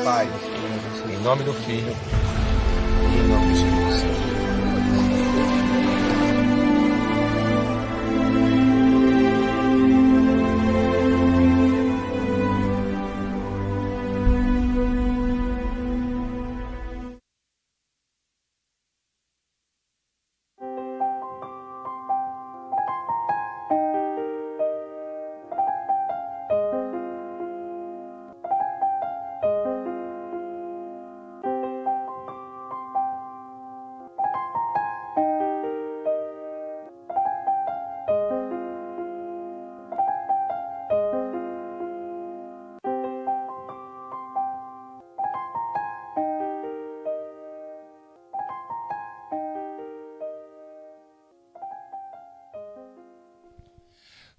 Pai, em nome do Filho e em nome do Espírito Santo.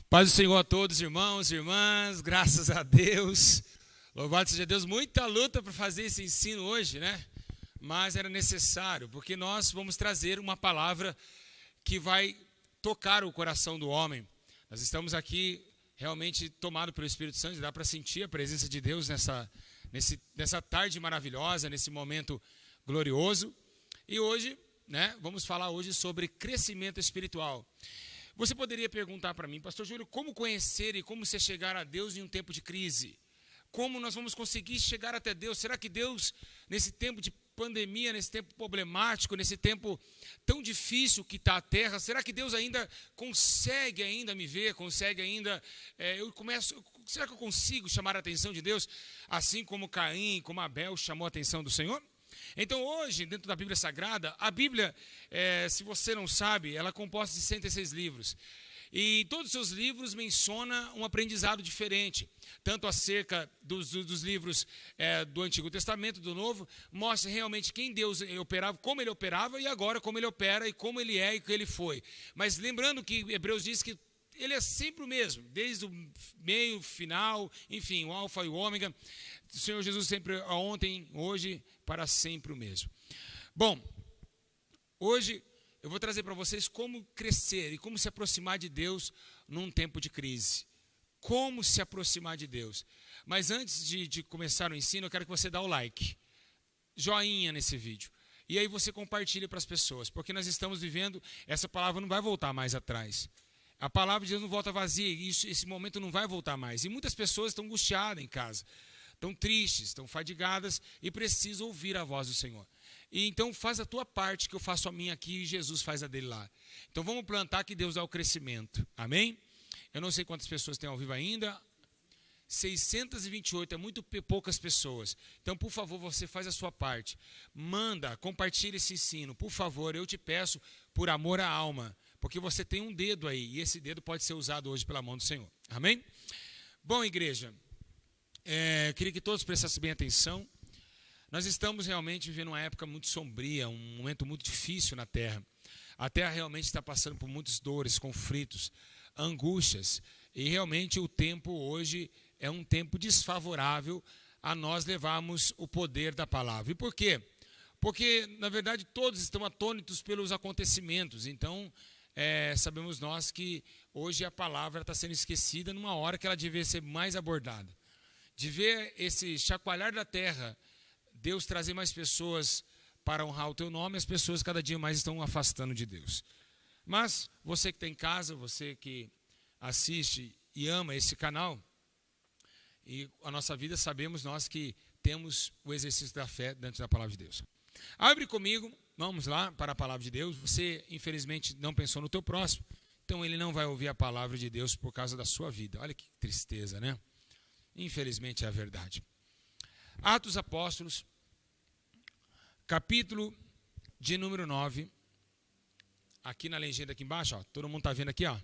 Paz do Senhor a todos, irmãos e irmãs, graças a Deus, louvado seja Deus. Muita luta para fazer esse ensino hoje, né? Mas era necessário, porque nós vamos trazer uma palavra que vai tocar o coração do homem. Nós estamos aqui realmente tomados pelo Espírito Santo, dá para sentir a presença de Deus nessa tarde maravilhosa, nesse momento glorioso. E hoje, né, vamos falar hoje sobre crescimento espiritual. Você poderia perguntar para mim, pastor Júlio, como conhecer e como se chegar a Deus em um tempo de crise? Como nós vamos conseguir chegar até Deus? Será que Deus, nesse tempo de pandemia, nesse tempo problemático, nesse tempo tão difícil que está a terra, será que Deus ainda consegue me ver, consegue ainda, será que eu consigo chamar a atenção de Deus, assim como Caim, como Abel chamou a atenção do Senhor? Então hoje, dentro da Bíblia Sagrada, a Bíblia, se você não sabe, ela é composta de 106 livros. E todos os seus livros mencionam um aprendizado diferente. Tanto acerca dos livros do Antigo Testamento, do Novo, mostra realmente quem Deus operava, como ele operava, e agora como ele opera, e como ele é e o que ele foi. Mas lembrando que Hebreus diz que ele é sempre o mesmo, desde o meio, final, enfim, o alfa e o ômega. O Senhor Jesus sempre, ontem, hoje, para sempre o mesmo. Bom, hoje eu vou trazer para vocês como crescer e como se aproximar de Deus num tempo de crise. Como se aproximar de Deus. Mas antes de começar o ensino, eu quero que você dê o like, joinha nesse vídeo. E aí você compartilha para as pessoas, porque nós estamos vivendo, essa palavra não vai voltar mais atrás. A palavra de Deus não volta vazia, e esse momento não vai voltar mais. E muitas pessoas estão angustiadas em casa. Estão tristes, estão fadigadas e precisam ouvir a voz do Senhor. E então faz a tua parte, que eu faço a minha aqui e Jesus faz a dele lá. Então vamos plantar que Deus dá o crescimento. Amém? Eu não sei quantas pessoas tem ao vivo ainda. 628, é muito poucas pessoas. Então, por favor, você faz a sua parte. Manda, compartilha esse ensino. Por favor, eu te peço, por amor à alma. Porque você tem um dedo aí, e esse dedo pode ser usado hoje pela mão do Senhor. Amém? Bom, igreja, queria que todos prestassem bem atenção. Nós estamos realmente vivendo uma época muito sombria, um momento muito difícil na Terra. A Terra realmente está passando por muitas dores, conflitos, angústias. E realmente o tempo hoje é um tempo desfavorável a nós levarmos o poder da palavra. E por quê? Porque, na verdade, todos estão atônitos pelos acontecimentos. Então, sabemos nós que hoje a palavra está sendo esquecida numa hora que ela devia ser mais abordada. De ver esse chacoalhar da terra, Deus trazer mais pessoas para honrar o teu nome, as pessoas cada dia mais estão afastando de Deus. Mas você que está em casa, você que assiste e ama esse canal, e a nossa vida, sabemos nós que temos o exercício da fé dentro da palavra de Deus. Abre comigo, vamos lá para a palavra de Deus. Você, infelizmente, não pensou no teu próximo, então ele não vai ouvir a palavra de Deus por causa da sua vida. Olha que tristeza, né? Infelizmente é a verdade. Atos Apóstolos, capítulo de número 9. Aqui na legenda aqui embaixo, ó, todo mundo está vendo aqui, ó.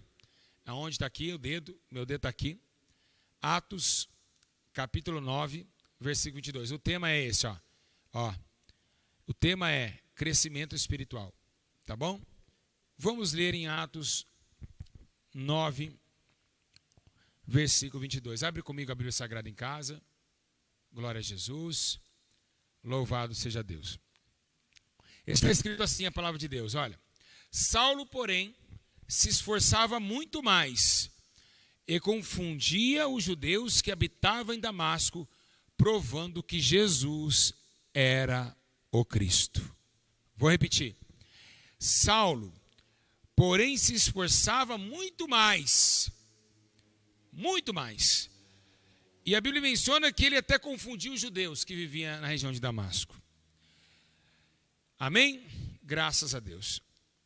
Aonde está aqui o dedo? Meu dedo está aqui. Atos, capítulo 9, versículo 22. O tema é esse, ó. O tema é crescimento espiritual. Tá bom? Vamos ler em Atos 9, versículo 22. Abre comigo a Bíblia Sagrada em casa. Glória a Jesus. Louvado seja Deus. Está escrito assim a palavra de Deus. Olha. Saulo, porém, se esforçava muito mais e confundia os judeus que habitavam em Damasco provando que Jesus era o Cristo. Vou repetir. Saulo, porém, se esforçava muito mais. Muito mais. E a Bíblia menciona que ele até confundiu os judeus que viviam na região de Damasco. Amém? Graças a Deus.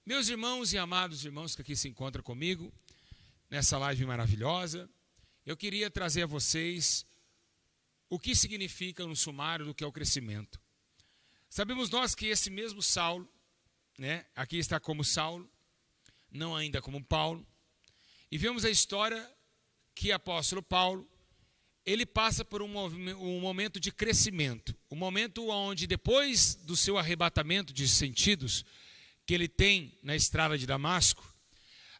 Meus irmãos e amados irmãos que aqui se encontram comigo, nessa live maravilhosa, eu queria trazer a vocês o que significa no sumário do que é o crescimento. Sabemos nós que esse mesmo Saulo, né, aqui está como Saulo, não ainda como Paulo, e vemos a história que o apóstolo Paulo, ele passa por um momento de crescimento, um momento onde depois do seu arrebatamento de sentidos que ele tem na estrada de Damasco,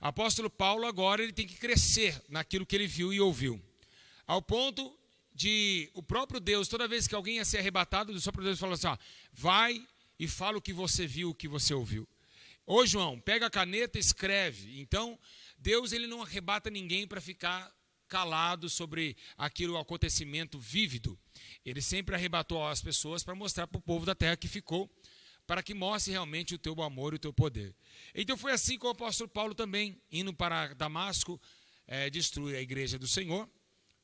o apóstolo Paulo agora ele tem que crescer naquilo que ele viu e ouviu, ao ponto de o próprio Deus, toda vez que alguém ia ser arrebatado, o próprio Deus fala assim, ó, vai e fala o que você viu, o que você ouviu. Ô João, pega a caneta e escreve. Então, Deus ele não arrebata ninguém para ficar calado sobre aquilo, o acontecimento vívido. Ele sempre arrebatou as pessoas para mostrar para o povo da terra que ficou, para que mostre realmente o teu amor e o teu poder. Então foi assim com o apóstolo Paulo também, indo para Damasco, destruir a igreja do Senhor,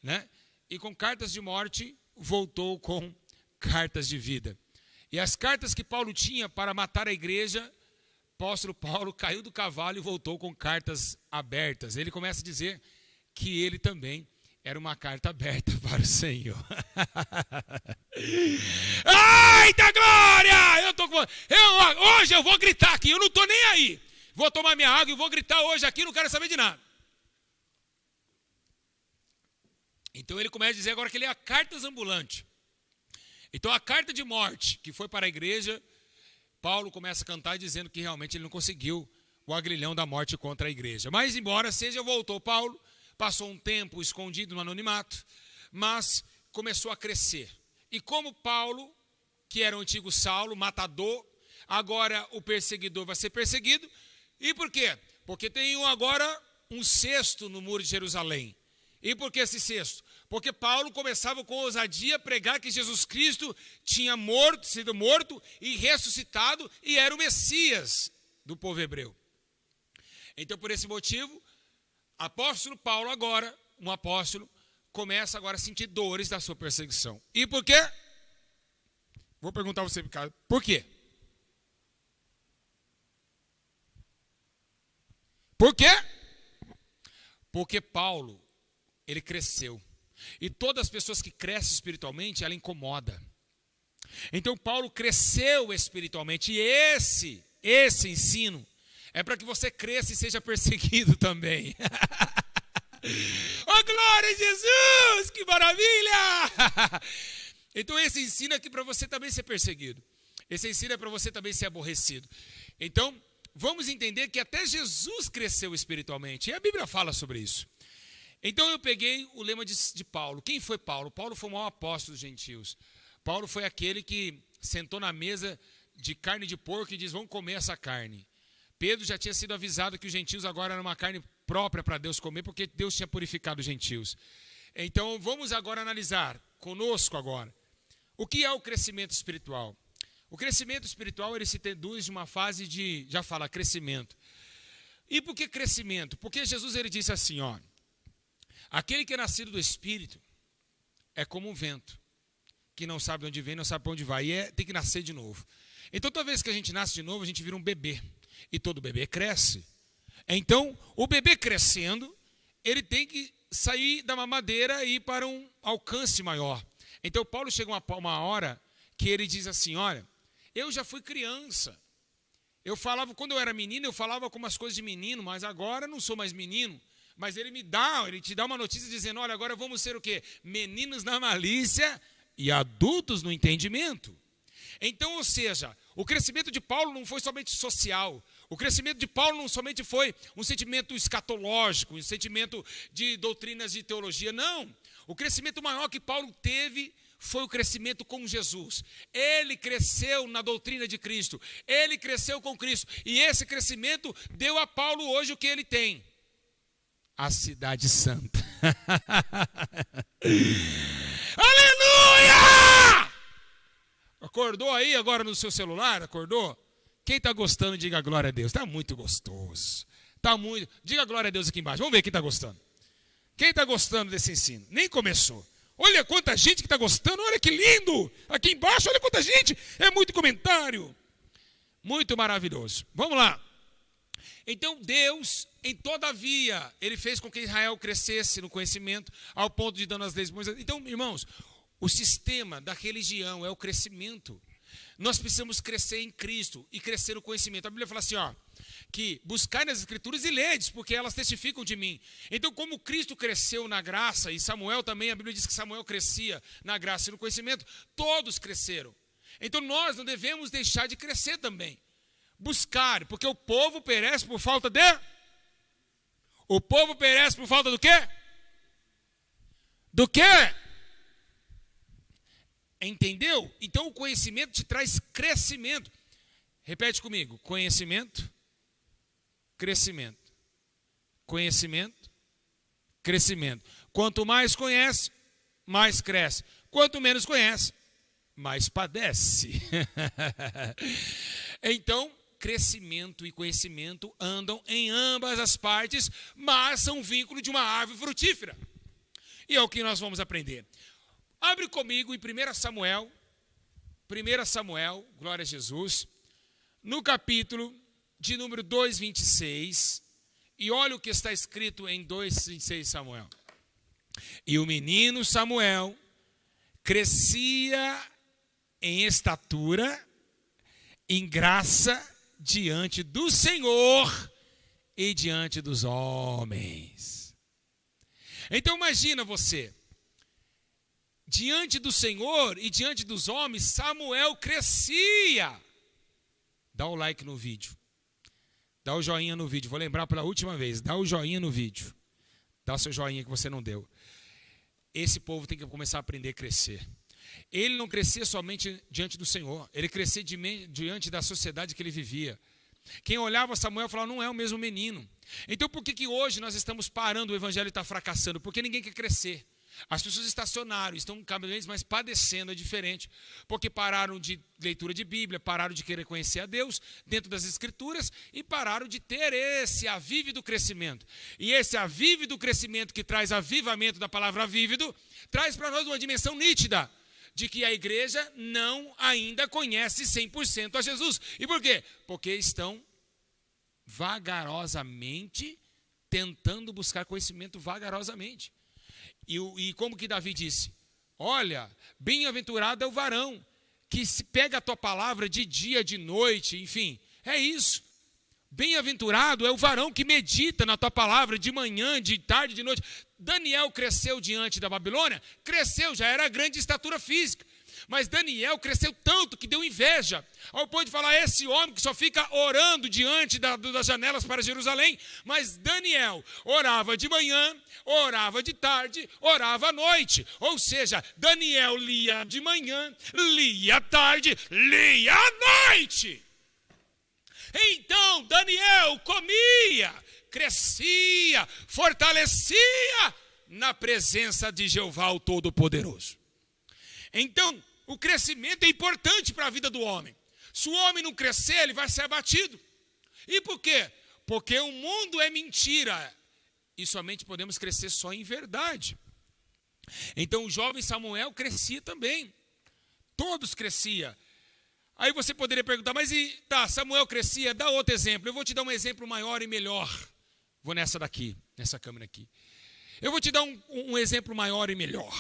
né? E com cartas de morte, voltou com cartas de vida. E as cartas que Paulo tinha para matar a igreja, o apóstolo Paulo caiu do cavalo e voltou com cartas abertas. Ele começa a dizer que ele também era uma carta aberta para o Senhor. Eita glória! Hoje eu vou gritar aqui, eu não estou nem aí. Vou tomar minha água e vou gritar hoje aqui, não quero saber de nada. Então ele começa a dizer agora que ele é a cartas ambulante. Então a carta de morte que foi para a igreja, Paulo começa a cantar dizendo que realmente ele não conseguiu o agrilhão da morte contra a igreja. Mas embora seja, voltou Paulo, passou um tempo escondido no anonimato, mas começou a crescer. E como Paulo, que era o antigo Saulo, matador, agora o perseguidor vai ser perseguido. E por quê? Porque tem agora um cesto no muro de Jerusalém. E por que esse cesto? Porque Paulo começava com ousadia a pregar que Jesus Cristo tinha sido morto e ressuscitado e era o Messias do povo hebreu. Então, por esse motivo, apóstolo Paulo agora, um apóstolo, começa agora a sentir dores da sua perseguição. E por quê? Vou perguntar a você, Ricardo, por quê? Por quê? Porque Paulo, ele cresceu. E todas as pessoas que crescem espiritualmente, ela incomoda. Então Paulo cresceu espiritualmente. E esse ensino é para que você cresça e seja perseguido também. Oh, glória a Jesus! Que maravilha! Então esse ensino é aqui para você também ser perseguido. Esse ensino é para você também ser aborrecido. Então, vamos entender que até Jesus cresceu espiritualmente. E a Bíblia fala sobre isso. Então eu peguei o lema de Paulo. Quem foi Paulo? Paulo foi o maior apóstolo dos gentios. Paulo foi aquele que sentou na mesa de carne de porco e diz, vamos comer essa carne. Pedro já tinha sido avisado que os gentios agora eram uma carne própria para Deus comer, porque Deus tinha purificado os gentios. Então vamos agora analisar conosco agora. O que é o crescimento espiritual? O crescimento espiritual ele se traduz de uma fase de, já fala, crescimento. E por que crescimento? Porque Jesus ele disse assim, ó. Aquele que é nascido do Espírito é como um vento, que não sabe de onde vem, não sabe para onde vai, e tem que nascer de novo. Então, toda vez que a gente nasce de novo, a gente vira um bebê, e todo bebê cresce. Então, o bebê crescendo, ele tem que sair da mamadeira e ir para um alcance maior. Então, Paulo chega uma hora que ele diz assim, olha, eu já fui criança. Eu falava, quando eu era menino, eu falava com umas coisas de menino, mas agora não sou mais menino. Mas ele te dá uma notícia dizendo, olha, agora vamos ser o quê? Meninos na malícia e adultos no entendimento. Então, ou seja, o crescimento de Paulo não foi somente social. O crescimento de Paulo não somente foi um sentimento escatológico, um sentimento de doutrinas de teologia, não. O crescimento maior que Paulo teve foi o crescimento com Jesus. Ele cresceu na doutrina de Cristo. Ele cresceu com Cristo. E esse crescimento deu a Paulo hoje o que ele tem. A cidade santa. Aleluia! Acordou aí agora no seu celular? Acordou? Quem está gostando, diga glória a Deus. Está muito gostoso. Tá muito. Diga glória a Deus aqui embaixo. Vamos ver quem está gostando. Quem está gostando desse ensino? Nem começou. Olha quanta gente que está gostando. Olha que lindo. Aqui embaixo, olha quanta gente. É muito comentário. Muito maravilhoso. Vamos lá. Então Deus, em todavia, Ele fez com que Israel crescesse no conhecimento, ao ponto de dando as leis de Moisés. Então, irmãos, o sistema da religião é o crescimento. Nós precisamos crescer em Cristo e crescer no conhecimento. A Bíblia fala assim, ó, que buscai nas Escrituras e ledes, porque elas testificam de mim. Então, como Cristo cresceu na graça, e Samuel também, a Bíblia diz que Samuel crescia na graça e no conhecimento, todos cresceram. Então, nós não devemos deixar de crescer também. Buscar, porque o povo perece por falta de... O povo perece por falta do quê? Do quê? Entendeu? Então o conhecimento te traz crescimento. Repete comigo. Conhecimento, crescimento. Conhecimento, crescimento. Quanto mais conhece, mais cresce. Quanto menos conhece, mais padece. Então, crescimento e conhecimento andam em ambas as partes, mas são vínculo de uma árvore frutífera. E é o que nós vamos aprender. Abre comigo em 1 Samuel, glória a Jesus, no capítulo de número 2:26, e olha o que está escrito em 2:26 Samuel. E o menino Samuel crescia em estatura, em graça, diante do Senhor e diante dos homens. Então imagina você, diante do Senhor e diante dos homens, Samuel crescia. Dá o like no vídeo. Dá o joinha no vídeo. Vou lembrar pela última vez. Dá o joinha no vídeo. Dá o seu joinha que você não deu. Esse povo tem que começar a aprender a crescer. Ele não crescia somente diante do Senhor. Ele crescia diante da sociedade que ele vivia. Quem olhava Samuel falava, não é o mesmo menino. Então por que hoje nós estamos parando, o evangelho está fracassando? Porque ninguém quer crescer. As pessoas estacionaram, estão cada vez mais padecendo, é diferente, porque pararam de leitura de Bíblia, pararam de querer conhecer a Deus dentro das Escrituras e pararam de ter esse avive do crescimento. E esse avive do crescimento que traz avivamento da palavra vívido, traz para nós uma dimensão nítida de que a igreja não ainda conhece 100% a Jesus. E por quê? Porque estão vagarosamente tentando buscar conhecimento vagarosamente. E como que Davi disse? Olha, bem-aventurado é o varão que se pega a tua palavra de dia, de noite, enfim, é isso. Bem-aventurado é o varão que medita na tua palavra de manhã, de tarde, de noite. Daniel cresceu diante da Babilônia? Cresceu, já era grande estatura física. Mas Daniel cresceu tanto que deu inveja, ao ponto de falar, esse homem que só fica orando diante das janelas para Jerusalém. Mas Daniel orava de manhã, orava de tarde, orava à noite. Ou seja, Daniel lia de manhã, lia à tarde, lia à noite. Então Daniel comia, crescia, fortalecia na presença de Jeová o Todo-Poderoso. Então, o crescimento é importante para a vida do homem. Se o homem não crescer, ele vai ser abatido. E por quê? Porque o mundo é mentira. E somente podemos crescer só em verdade. Então o jovem Samuel crescia também. Todos cresciam. Aí você poderia perguntar, mas Samuel crescia, dá outro exemplo. Eu vou te dar um exemplo maior e melhor. Vou nessa daqui, nessa câmera aqui. Eu vou te dar um exemplo maior e melhor.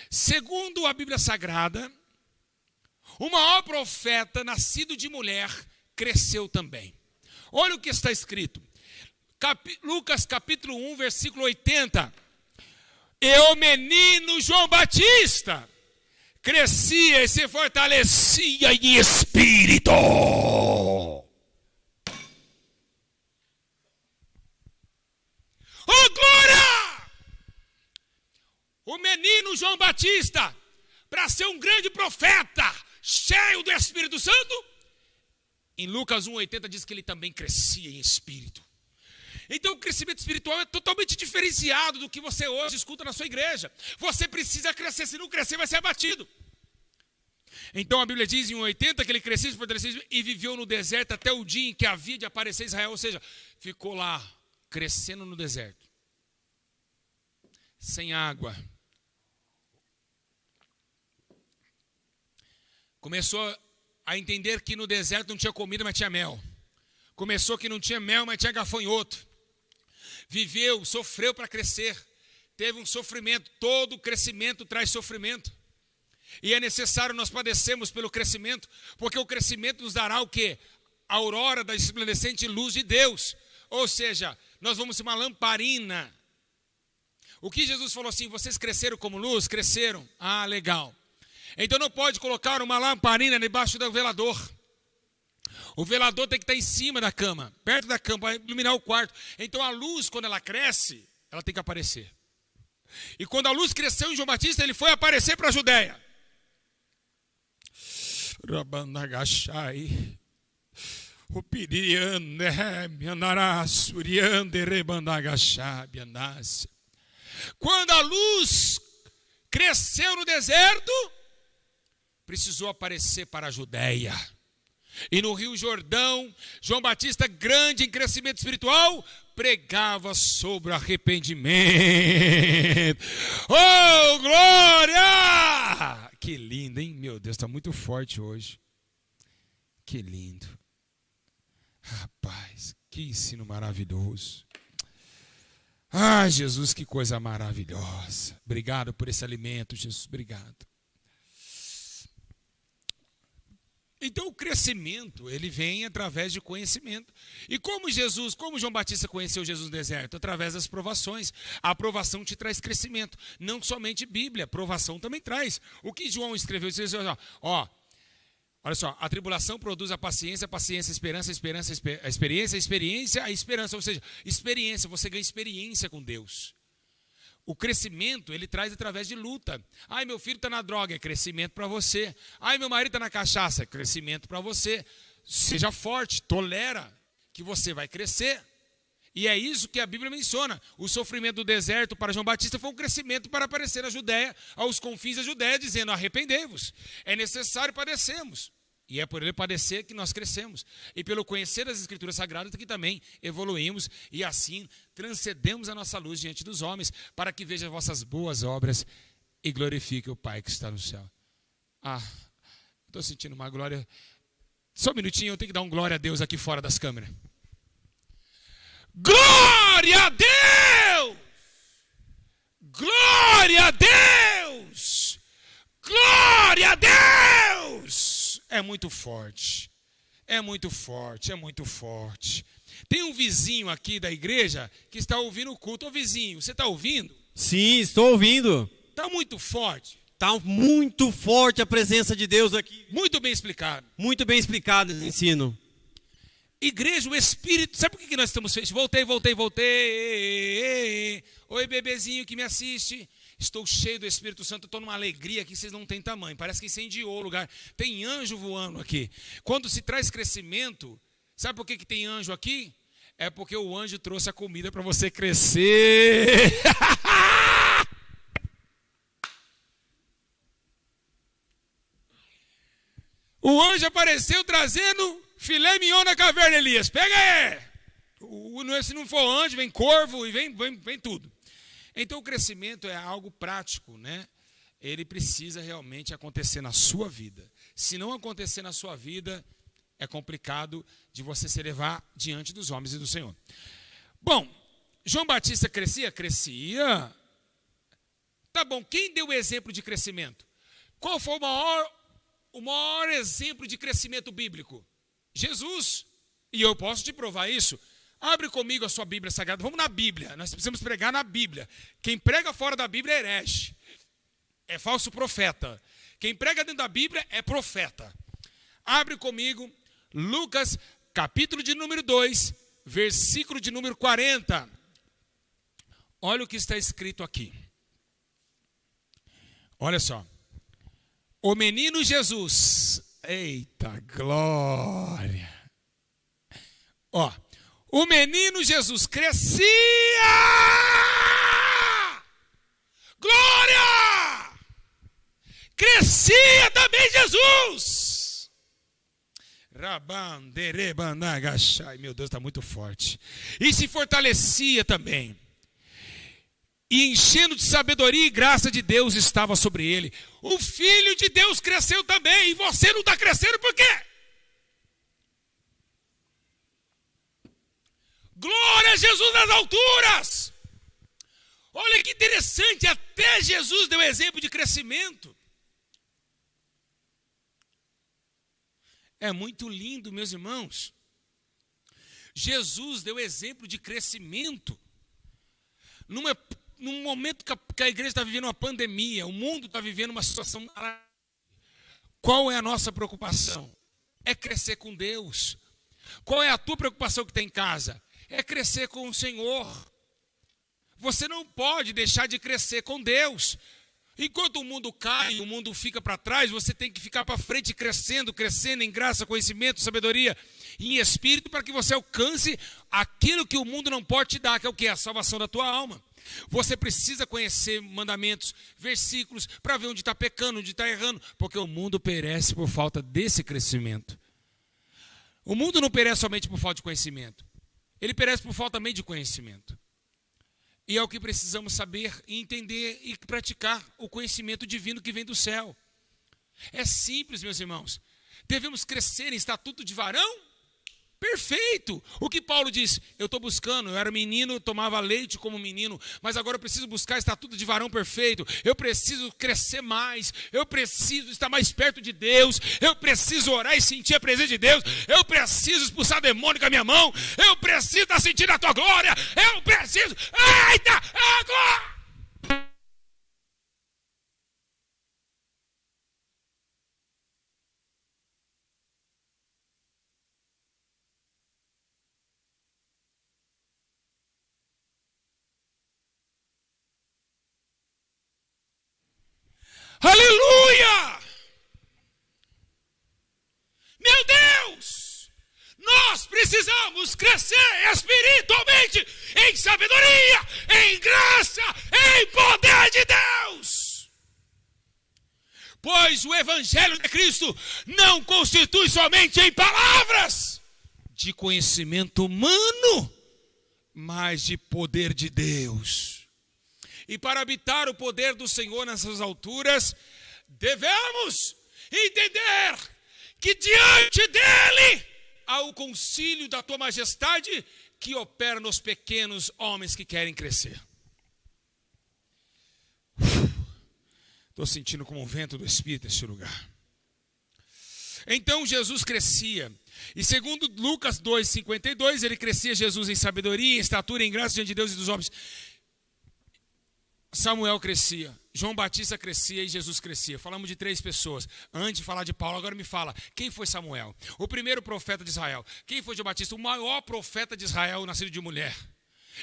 Segundo a Bíblia Sagrada, o maior profeta nascido de mulher cresceu também. Olha o que está escrito. Lucas capítulo 1, versículo 80. E o menino João Batista crescia e se fortalecia em espírito. Oh, glória! O menino João Batista, para ser um grande profeta, cheio do Espírito Santo, em Lucas 1,80 diz que ele também crescia em espírito. Então o crescimento espiritual é totalmente diferenciado do que você hoje escuta na sua igreja. Você precisa crescer, se não crescer vai ser abatido. Então a Bíblia diz em 80 que ele crescia, se fortaleceu e viveu no deserto até o dia em que havia de aparecer Israel. Ou seja, ficou lá, crescendo no deserto. Sem água. Começou a entender que no deserto não tinha comida, mas tinha mel. Começou que não tinha mel, mas tinha gafanhoto. Viveu, sofreu para crescer. Teve um sofrimento. Todo crescimento traz sofrimento. E é necessário nós padecermos pelo crescimento, porque o crescimento nos dará o quê? A aurora da resplandecente luz de Deus. Ou seja, nós vamos ser uma lamparina. O que Jesus falou assim, vocês cresceram como luz? Cresceram. Ah, legal. Então não pode colocar uma lamparina debaixo do velador. O velador tem que estar em cima da cama, perto da cama, para iluminar o quarto. Então a luz, quando ela cresce, ela tem que aparecer. E quando a luz cresceu em João Batista, ele foi aparecer para a Judéia. Rabandagashai. O quando a luz cresceu no deserto, precisou aparecer para a Judéia. E no Rio Jordão, João Batista, grande em crescimento espiritual, pregava sobre arrependimento. Oh, glória! Que lindo, hein? Meu Deus, está muito forte hoje. Que lindo. Rapaz, que ensino maravilhoso. Ah, Jesus, que coisa maravilhosa. Obrigado por esse alimento, Jesus, obrigado. Então o crescimento, ele vem através de conhecimento. E como João Batista conheceu Jesus no deserto? Através das provações. A aprovação te traz crescimento. Não somente Bíblia, a aprovação também traz. O que João escreveu? Olha só, a tribulação produz a paciência, a esperança, a experiência, a esperança. Ou seja, experiência, você ganha experiência com Deus. O crescimento, ele traz através de luta. Ai, meu filho está na droga, é crescimento para você. Ai, meu marido está na cachaça, é crescimento para você. Seja forte, tolera, que você vai crescer. E é isso que a Bíblia menciona. O sofrimento do deserto para João Batista foi um crescimento para aparecer na Judéia, aos confins da Judéia, dizendo, arrependei-vos. É necessário padecermos. E é por ele padecer que nós crescemos. E pelo conhecer das Escrituras Sagradas que também evoluímos e assim transcendemos a nossa luz diante dos homens para que vejam as vossas boas obras e glorifiquem o Pai que está no céu. Ah, estou sentindo uma glória. Só um minutinho, eu tenho que dar um glória a Deus aqui fora das câmeras. Glória a Deus! Glória a Deus! Glória a Deus! É muito forte, é muito forte, é muito forte. Tem um vizinho aqui da igreja que está ouvindo o culto. Ô vizinho, você está ouvindo? Sim, estou ouvindo. Está muito forte. Está muito forte a presença de Deus aqui. Muito bem explicado. Muito bem explicado esse ensino. Igreja, o Espírito, sabe por que nós estamos feitos? Voltei. Oi, bebezinho que me assiste. Estou cheio do Espírito Santo, estou numa alegria que vocês não têm tamanho. Parece que incendiou o lugar. Tem anjo voando aqui. Quando se traz crescimento, sabe por que tem anjo aqui? É porque o anjo trouxe a comida para você crescer. O anjo apareceu trazendo filé mignon na caverna, Elias. Pega aí. Se não for anjo, vem corvo e vem tudo. Então o crescimento é algo prático, né? Ele precisa realmente acontecer na sua vida. Se não acontecer na sua vida, é complicado de você se levar diante dos homens e do Senhor. Bom, João Batista crescia? Crescia. Tá bom, quem deu o exemplo de crescimento? Qual foi o maior exemplo de crescimento bíblico? Jesus. E eu posso te provar isso. Abre comigo a sua Bíblia Sagrada. Vamos na Bíblia. Nós precisamos pregar na Bíblia. Quem prega fora da Bíblia é herege. É falso profeta. Quem prega dentro da Bíblia é profeta. Abre comigo Lucas, capítulo de número 2, versículo de número 40. Olha o que está escrito aqui. Olha só. O menino Jesus. Eita glória. Ó. O menino Jesus crescia. Glória! crescia também Jesus. Rabanderebandagachai, meu Deus, está muito forte. E se fortalecia também. E enchendo de sabedoria e graça de Deus estava sobre ele. O Filho de Deus cresceu também. E você não está crescendo por quê? Glória a Jesus nas alturas. Olha que interessante, até Jesus deu exemplo de crescimento. É muito lindo, meus irmãos. Jesus deu exemplo de crescimento. Num momento que a igreja está vivendo uma pandemia, o mundo está vivendo uma situação. Qual é a nossa preocupação? É crescer com Deus. Qual é a tua preocupação que tem em casa? É crescer com o Senhor. Você não pode deixar de crescer com Deus. Enquanto o mundo cai, o mundo fica para trás, você tem que ficar para frente, crescendo em graça, conhecimento, sabedoria e em espírito, para que você alcance aquilo que o mundo não pode te dar, que é o quê? A salvação da tua alma. Você precisa conhecer mandamentos, versículos, para ver onde está pecando, onde está errando, porque o mundo perece por falta desse crescimento. O mundo não perece somente por falta de conhecimento, ele perece por falta também de conhecimento. E é o que precisamos saber e entender e praticar, o conhecimento divino que vem do céu. É simples, meus irmãos. Devemos crescer em estatuto de varão? Perfeito! O que Paulo diz? Eu estou buscando, eu era menino, eu tomava leite como menino, mas agora eu preciso buscar estatuto de varão perfeito. Eu preciso crescer mais, eu preciso estar mais perto de Deus, eu preciso orar e sentir a presença de Deus, eu preciso expulsar demônio com a minha mão, eu preciso estar sentindo a tua glória, eu preciso... Eita! A glória! Aleluia! Meu Deus! Nós precisamos crescer espiritualmente em sabedoria, em graça, em poder de Deus. Pois o Evangelho de Cristo não constitui somente em palavras de conhecimento humano, mas de poder de Deus. E para habitar o poder do Senhor nessas alturas, devemos entender que diante dele há o concílio da tua majestade que opera nos pequenos homens que querem crescer. Estou sentindo como um vento do Espírito neste lugar. Então Jesus crescia. E segundo Lucas 2,52, ele crescia Jesus em sabedoria, em estatura, em graça diante de Deus e dos homens. Samuel crescia, João Batista crescia e Jesus crescia. Falamos de 3 pessoas. Antes de falar de Paulo, agora me fala, quem foi Samuel? O primeiro profeta de Israel. Quem foi João Batista? O maior profeta de Israel, nascido de mulher.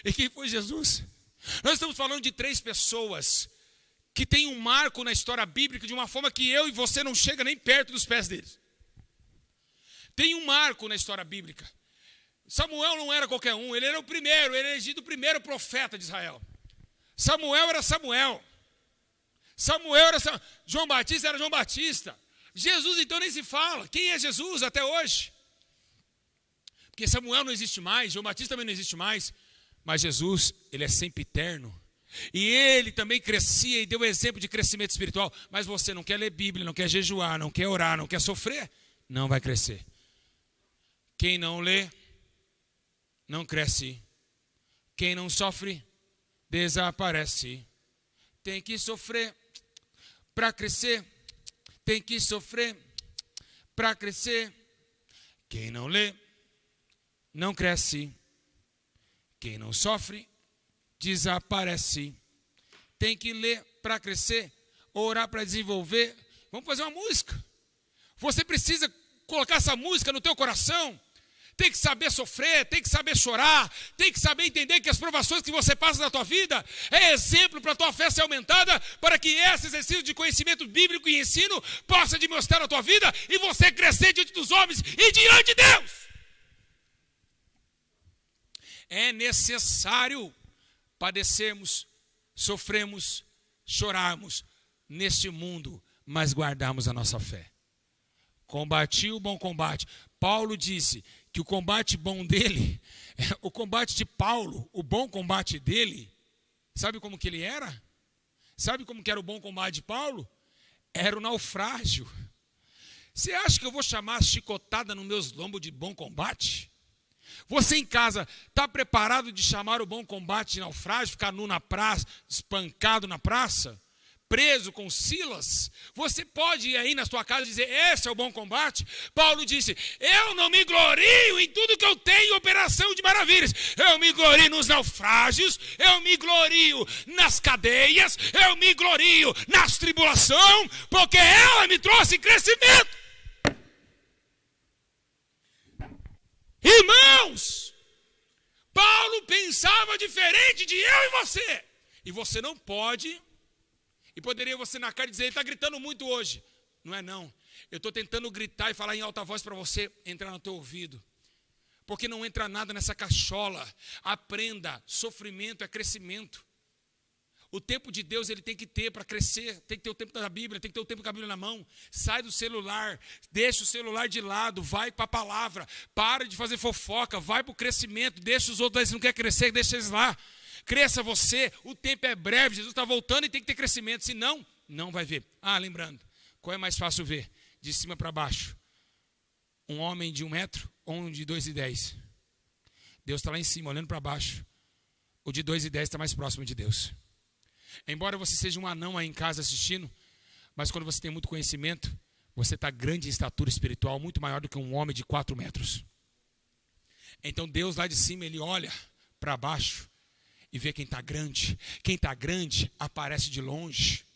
E quem foi Jesus? Nós estamos falando de 3 pessoas que têm um marco na história bíblica de uma forma que eu e você não chega nem perto dos pés deles. Tem um marco na história bíblica. Samuel não era qualquer um, ele era o primeiro, ele era elegido o primeiro profeta de Israel. Samuel era Samuel. João Batista era João Batista. Jesus então nem se fala. Quem é Jesus até hoje? Porque Samuel não existe mais, João Batista também não existe mais. Mas Jesus, ele é sempre eterno. E ele também crescia e deu exemplo de crescimento espiritual. Mas você não quer ler Bíblia, não quer jejuar, não quer orar, não quer sofrer, não vai crescer. Quem não lê, não cresce. Quem não sofre, desaparece. Tem que sofrer para crescer. Tem que sofrer para crescer. Quem não lê, não cresce. Quem não sofre, desaparece. Tem que ler para crescer, orar para desenvolver. Vamos fazer uma música. Você precisa colocar essa música no teu coração. Tem que saber sofrer, tem que saber chorar, tem que saber entender que as provações que você passa na tua vida é exemplo para a tua fé ser aumentada, para que esse exercício de conhecimento bíblico e ensino possa demonstrar na tua vida e você crescer diante dos homens e diante de Deus. É necessário padecermos, sofrermos, chorarmos neste mundo, mas guardarmos a nossa fé. Combati o bom combate. Paulo disse que o combate bom dele, o combate de Paulo, o bom combate dele, sabe como que ele era? Sabe como que era o bom combate de Paulo? Era o naufrágio. Você acha que eu vou chamar a chicotada nos meus lombos de bom combate? Você em casa está preparado de chamar o bom combate de naufrágio, ficar nu na praça, espancado na praça, preso com Silas? Você pode ir aí na sua casa e dizer, esse é o bom combate? Paulo disse, eu não me glorio em tudo que eu tenho em operação de maravilhas. Eu me glorio nos naufrágios, eu me glorio nas cadeias, eu me glorio nas tribulações, porque ela me trouxe crescimento. Irmãos, Paulo pensava diferente de eu e você. E você não pode, e poderia você na cara dizer, ele está gritando muito hoje. Não é não. Eu estou tentando gritar e falar em alta voz para você entrar no teu ouvido. Porque não entra nada nessa cachola. Aprenda, sofrimento é crescimento. O tempo de Deus ele tem que ter para crescer, tem que ter o tempo da Bíblia, tem que ter o tempo com a Bíblia na mão. Sai do celular, deixa o celular de lado, vai para a palavra, para de fazer fofoca, vai para o crescimento, deixa os outros, se não quer crescer, deixa eles lá. Cresça você, o tempo é breve, Jesus está voltando e tem que ter crescimento, senão, não vai ver. Ah, lembrando, qual é mais fácil ver? De cima para baixo. Um homem de 1 metro ou um de 2,10? Deus está lá em cima, olhando para baixo. O de 2,10 está mais próximo de Deus. Embora você seja um anão aí em casa assistindo, mas quando você tem muito conhecimento, você está grande em estatura espiritual, muito maior do que um homem de 4 metros. Então Deus lá de cima, ele olha para baixo e vê quem está grande. Quem está grande aparece de longe.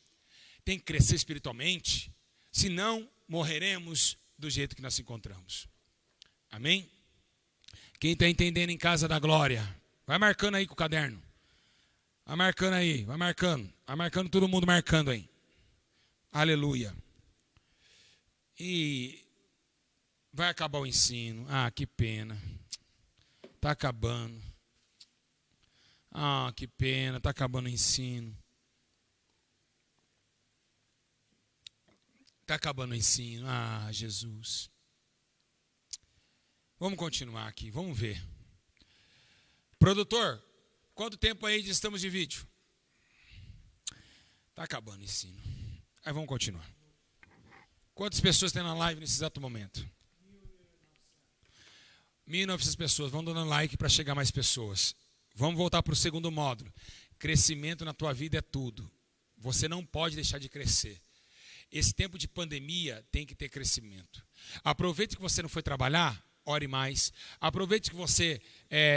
Tem que crescer espiritualmente, senão morreremos do jeito que nós encontramos. Amém? Quem está entendendo em casa da glória, vai marcando aí com o caderno. Vai marcando aí, vai marcando todo mundo marcando aí. Aleluia. E vai acabar o ensino. Ah, que pena. Está acabando. Ah, que pena, está acabando o ensino. Está acabando o ensino. Ah, Jesus. Vamos continuar aqui, vamos ver. Produtor, quanto tempo aí estamos de vídeo? Está acabando o ensino. Aí vamos continuar. Quantas pessoas tem na live nesse exato momento? 1.900 pessoas. Vamos dando like para chegar mais pessoas. Vamos voltar para o segundo módulo. Crescimento na tua vida é tudo. Você não pode deixar de crescer. Esse tempo de pandemia tem que ter crescimento. Aproveite que você não foi trabalhar, ore mais. Aproveite que você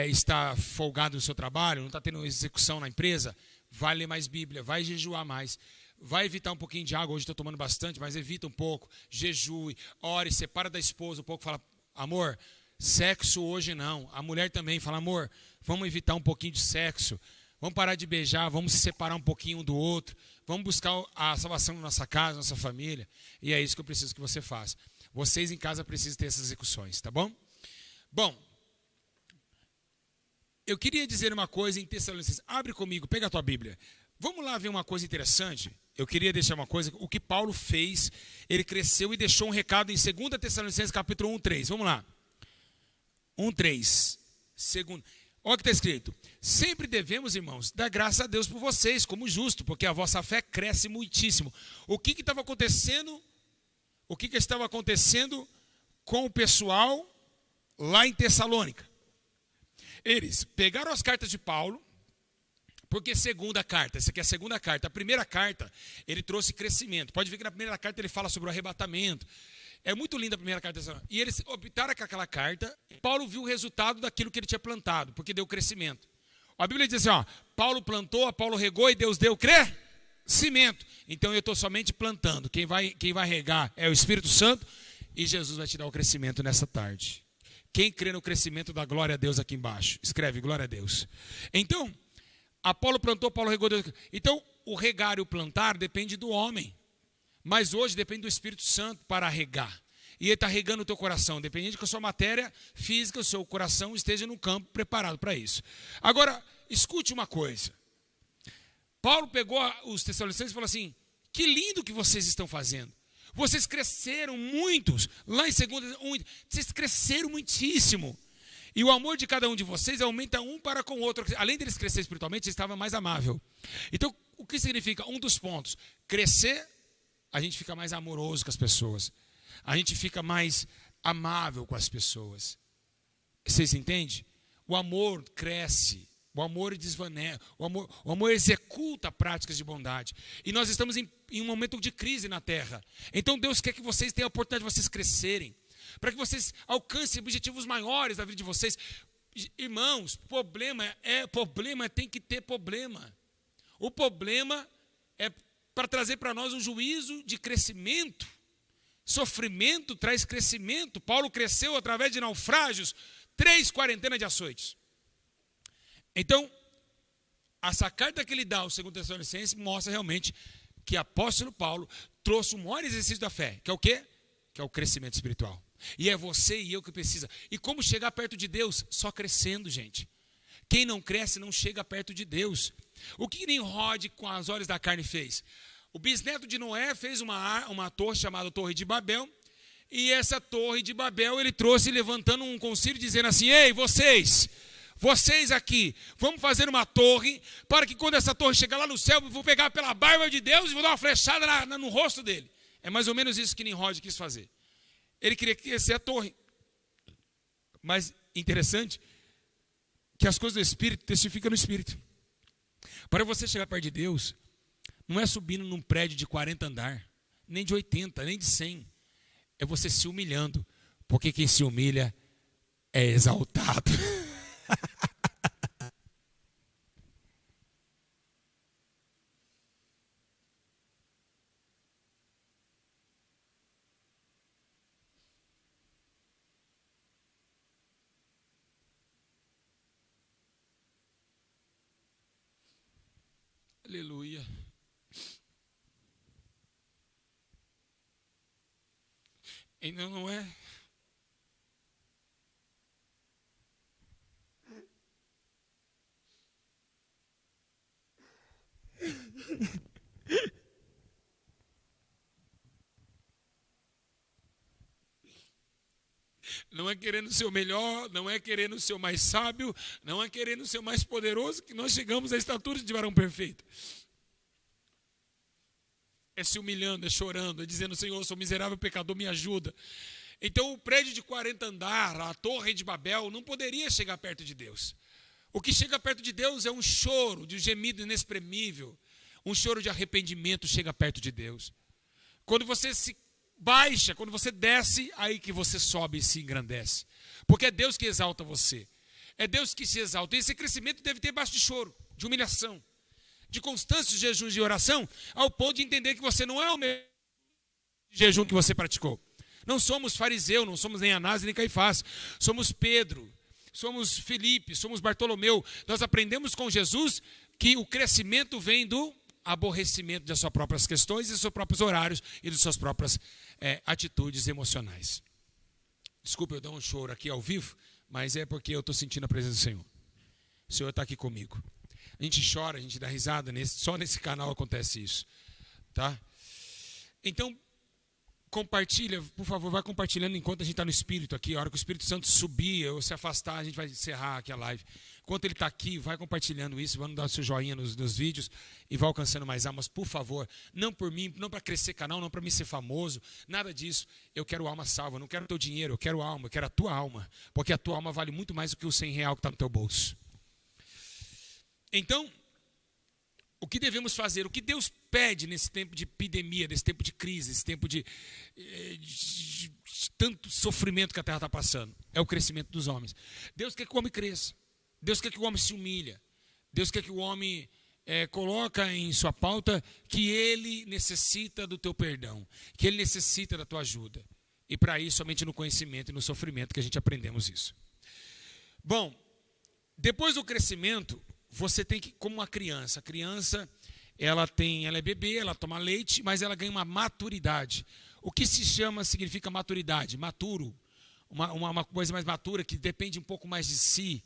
está folgado no seu trabalho, não está tendo execução na empresa, vai ler mais Bíblia, vai jejuar mais. Vai evitar um pouquinho de água, hoje estou tomando bastante, mas evita um pouco. Jejue, ore, separa da esposa um pouco, fala, amor, sexo hoje não. A mulher também fala, amor, vamos evitar um pouquinho de sexo. Vamos parar de beijar, vamos se separar um pouquinho um do outro. Vamos buscar a salvação na nossa casa, na nossa família. E é isso que eu preciso que você faça. Vocês em casa precisam ter essas execuções, tá bom? Bom, eu queria dizer uma coisa em Tessalonicenses. Abre comigo, pega a tua Bíblia. Vamos lá ver uma coisa interessante. Eu queria deixar uma coisa, o que Paulo fez, ele cresceu e deixou um recado em 2 Tessalonicenses capítulo 1:3. Vamos lá. 1:3. Olha o que está escrito. Sempre devemos, irmãos, dar graça a Deus por vocês, como justo, porque a vossa fé cresce muitíssimo. O que estava acontecendo? O que estava acontecendo com o pessoal lá em Tessalônica? Eles pegaram as cartas de Paulo, porque segunda carta, essa aqui é a segunda carta. A primeira carta, ele trouxe crescimento. Pode ver que na primeira carta ele fala sobre o arrebatamento. É muito linda a primeira carta. E eles optaram com aquela carta, e Paulo viu o resultado daquilo que ele tinha plantado, porque deu crescimento. A Bíblia diz assim, ó, Paulo plantou, Paulo regou e Deus deu crescimento. Então eu estou somente plantando. Quem vai regar é o Espírito Santo e Jesus vai te dar o crescimento nessa tarde. Quem crê no crescimento da glória a Deus aqui embaixo? Escreve, glória a Deus. Então, Apolo plantou, Paulo regou. Deus. Então, o regar e o plantar depende do homem. Mas hoje depende do Espírito Santo para regar. E ele está regando o teu coração, dependendo que a sua matéria física, o seu coração esteja no campo preparado para isso. Agora, escute uma coisa. Paulo pegou os Tessalonicenses e falou assim, Que lindo que vocês estão fazendo. Vocês cresceram muitos. Lá em 2, vocês cresceram muitíssimo. E o amor de cada um de vocês aumenta um para com o outro. Além deles crescer espiritualmente, eles estavam mais amável. Então, o que significa? Um dos pontos. Crescer, a gente fica mais amoroso com as pessoas. A gente fica mais amável com as pessoas. Vocês entendem? O amor cresce. O amor desvanece. O amor executa práticas de bondade. E nós estamos em um momento de crise na terra. Então Deus quer que vocês tenham a oportunidade de vocês crescerem. Para que vocês alcancem objetivos maiores da vida de vocês. Irmãos, problema tem que ter problema. O problema é para trazer para nós um juízo de crescimento. Sofrimento traz crescimento. Paulo cresceu através de naufrágios, 3 quarentenas de açoites. Então, essa carta que ele dá ao 2 Tessalonicenses mostra realmente que o apóstolo Paulo trouxe o maior exercício da fé, que é o quê? Que é o crescimento espiritual. E é você e eu que precisa. E como chegar perto de Deus? Só crescendo, gente. Quem não cresce não chega perto de Deus. O que Nimrod com as olhos da carne fez? O bisneto de Noé fez uma torre chamada Torre de Babel. E essa Torre de Babel ele trouxe levantando um concílio dizendo assim: ei, vocês aqui, vamos fazer uma torre para que quando essa torre chegar lá no céu, eu vou pegar pela barba de Deus e vou dar uma flechada no rosto dele. É mais ou menos isso que Nimrod quis fazer. Ele queria crescer a torre. Mas interessante que as coisas do Espírito testificam no Espírito. Para você chegar perto de Deus, não é subindo num prédio de 40 andar, nem de 80, nem de 100. É você se humilhando. Porque quem se humilha é exaltado. Aleluia. Ainda não é. Não é querendo ser o melhor, não é querendo ser o mais sábio, não é querendo ser o mais poderoso que nós chegamos à estatura de varão perfeito. É se humilhando, é chorando, é dizendo: Senhor, eu sou miserável pecador, me ajuda. Então o prédio de 40 andares, a Torre de Babel, não poderia chegar perto de Deus. O que chega perto de Deus é um choro, de um gemido inexprimível. Um choro de arrependimento chega perto de Deus. Quando você se baixa, quando você desce, aí que você sobe e se engrandece. Porque é Deus que exalta você. É Deus que se exalta. E esse crescimento deve ter baixo de choro, de humilhação, de constância de jejum e de oração, ao ponto de entender que você não é o mesmo jejum que você praticou. Não somos fariseu, não somos nem Anás nem Caifás. Somos Pedro, somos Felipe, somos Bartolomeu. Nós aprendemos com Jesus que o crescimento vem do aborrecimento das suas próprias questões, dos seus próprios horários e das suas próprias atitudes emocionais. Desculpa eu dar um choro aqui ao vivo, mas é porque eu estou sentindo a presença do Senhor. O Senhor está aqui comigo. A gente chora, a gente dá risada, só nesse canal acontece isso. Tá? Então, compartilha, por favor, vai compartilhando enquanto a gente está no Espírito aqui. A hora que o Espírito Santo subir ou se afastar, a gente vai encerrar aqui a live. Enquanto ele está aqui, vai compartilhando isso, vai dar o seu joinha nos vídeos e vai alcançando mais almas, por favor. Não por mim, não para crescer canal, não para mim ser famoso, nada disso. Eu quero alma salva, eu não quero teu dinheiro, eu quero alma, eu quero a tua alma. Porque a tua alma vale muito mais do que o R$100 que está no teu bolso. Então, o que devemos fazer? O que Deus pede nesse tempo de epidemia, nesse tempo de crise, nesse tempo de tanto sofrimento que a terra está passando? É o crescimento dos homens. Deus quer que o homem cresça. Deus quer que o homem se humilhe. Deus quer que o homem coloca em sua pauta que ele necessita do teu perdão, que ele necessita da tua ajuda. E para isso, somente no conhecimento e no sofrimento que a gente aprendemos isso. Bom, depois do crescimento, você tem que, como uma criança. A criança, ela é bebê, ela toma leite, mas ela ganha uma maturidade. O que significa maturidade? Maturo. Uma coisa mais matura, que depende um pouco mais de si.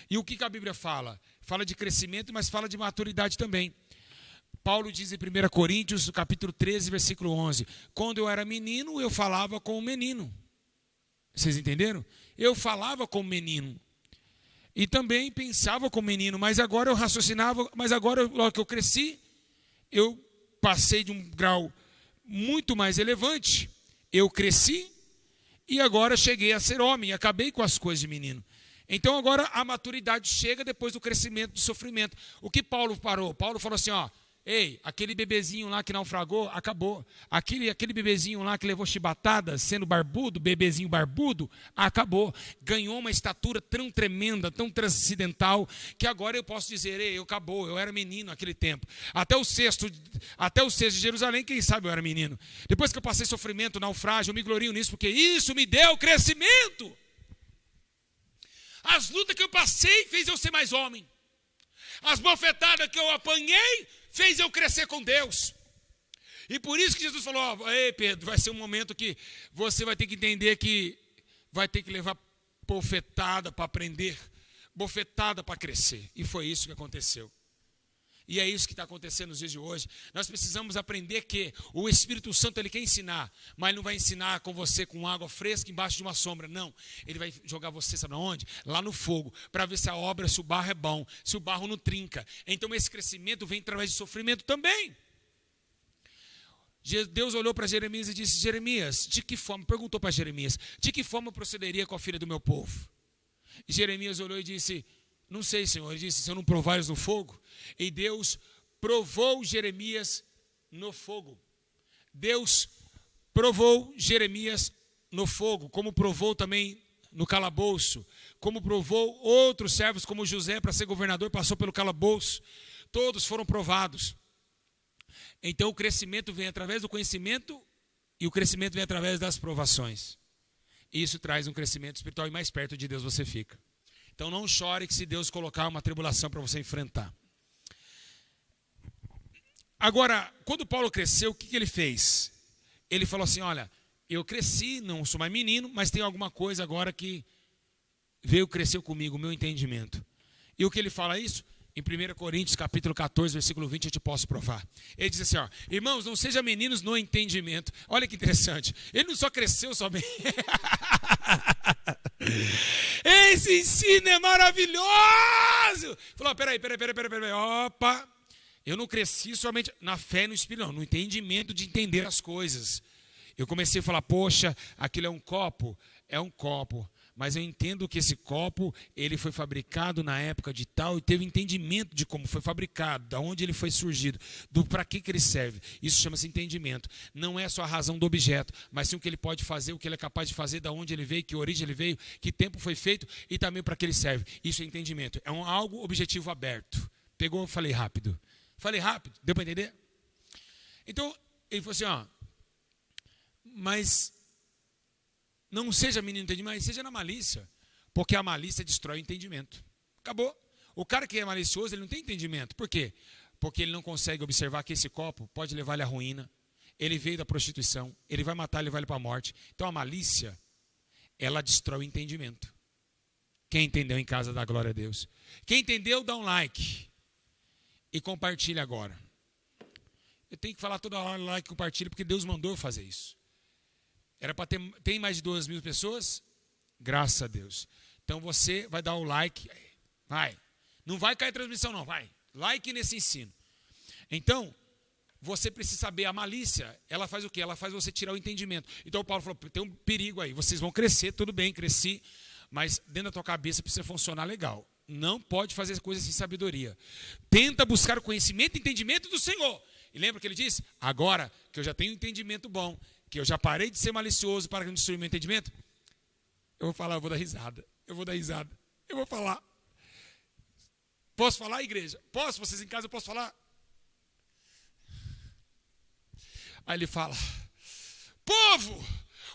E o que a Bíblia fala? Fala de crescimento, mas fala de maturidade também. Paulo diz em 1 Coríntios, no capítulo 13, versículo 11: quando eu era menino, eu falava como menino. Vocês entenderam? Eu falava como menino. E também pensava como menino, mas agora eu raciocinava, mas agora, logo que eu cresci, eu passei de um grau muito mais elevante. Eu cresci e agora cheguei a ser homem, acabei com as coisas de menino. Então agora a maturidade chega depois do crescimento, do sofrimento. O que Paulo parou? Paulo falou assim, ó, ei, aquele bebezinho lá que naufragou, acabou. Aquele bebezinho lá que levou chibatada, sendo barbudo, bebezinho barbudo, acabou. Ganhou uma estatura tão tremenda, tão transcendental, que agora eu posso dizer, ei, acabou, eu era menino naquele tempo. Até o sexto de Jerusalém, quem sabe eu era menino. Depois que eu passei sofrimento, naufrágio, eu me glorio nisso, porque isso me deu crescimento. As lutas que eu passei fez eu ser mais homem. As bofetadas que eu apanhei fez eu crescer com Deus. E por isso que Jesus falou, ó, ei Pedro, vai ser um momento que você vai ter que entender que vai ter que levar bofetada para aprender, bofetada para crescer. E foi isso que aconteceu. E é isso que está acontecendo nos dias de hoje. Nós precisamos aprender que o Espírito Santo ele quer ensinar, mas ele não vai ensinar com você com água fresca embaixo de uma sombra, não. Ele vai jogar você, sabe onde? Lá no fogo, para ver se a obra, se o barro é bom, se o barro não trinca. Então esse crescimento vem através de sofrimento também. Deus olhou para Jeremias e disse, Jeremias, de que forma, perguntou para Jeremias, de que forma eu procederia com a filha do meu povo? E Jeremias olhou e disse, não sei, Senhor. Ele disse, se eu não provares no fogo. E Deus provou Jeremias no fogo. Deus provou Jeremias no fogo, como provou também no calabouço, como provou outros servos, como José, para ser governador, passou pelo calabouço. Todos foram provados. Então o crescimento vem através do conhecimento e o crescimento vem através das provações. Isso traz um crescimento espiritual e mais perto de Deus você fica. Então não chore que se Deus colocar uma tribulação para você enfrentar. Agora, quando Paulo cresceu, o que ele fez? Ele falou assim, olha, eu cresci, não sou mais menino, mas tem alguma coisa agora que cresceu comigo, o meu entendimento. E o que ele fala isso? Em 1 Coríntios, capítulo 14, versículo 20, eu te posso provar. Ele diz assim, ó, irmãos, não sejam meninos no entendimento. Olha que interessante. Ele não só cresceu somente... Esse ensino é maravilhoso. Falou, peraí. Opa, eu não cresci somente na fé e no Espírito, não, no entendimento de entender as coisas. Eu comecei a falar, poxa, aquilo é um copo, mas eu entendo que esse copo, ele foi fabricado na época de tal e teve entendimento de como foi fabricado, de onde ele foi surgido, do para que ele serve. Isso chama-se entendimento. Não é só a razão do objeto, mas sim o que ele pode fazer, o que ele é capaz de fazer, de onde ele veio, que origem ele veio, que tempo foi feito e também para que ele serve. Isso é entendimento. É algo objetivo aberto. Pegou, falei rápido. Deu para entender? Então, ele falou assim, ó, mas... não seja menino entendimento, mas seja na malícia. Porque a malícia destrói o entendimento. Acabou. O cara que é malicioso, ele não tem entendimento. Por quê? Porque ele não consegue observar que esse copo pode levar ele à ruína. Ele veio da prostituição. Ele vai matar, ele vai para a morte. Então a malícia, ela destrói o entendimento. Quem entendeu em casa, dá glória a Deus. Quem entendeu, dá um like. E compartilha agora. Eu tenho que falar toda hora like e compartilha, porque Deus mandou eu fazer isso. Era para ter, tem mais de 2.000 pessoas? Graças a Deus. Então você vai dar o like. Vai. Não vai cair transmissão não, vai. Like nesse ensino. Então, você precisa saber a malícia. Ela faz o quê? Ela faz você tirar o entendimento. Então o Paulo falou, tem um perigo aí. Vocês vão crescer, tudo bem, cresci. Mas dentro da tua cabeça precisa funcionar legal. Não pode fazer coisas sem sabedoria. Tenta buscar o conhecimento e entendimento do Senhor. E lembra que ele disse? Agora que eu já tenho um entendimento bom, que eu já parei de ser malicioso para não destruir meu entendimento, eu vou falar, eu vou dar risada. Eu vou falar. Posso falar, igreja? Posso? Vocês em casa, eu posso falar? Aí ele fala, povo,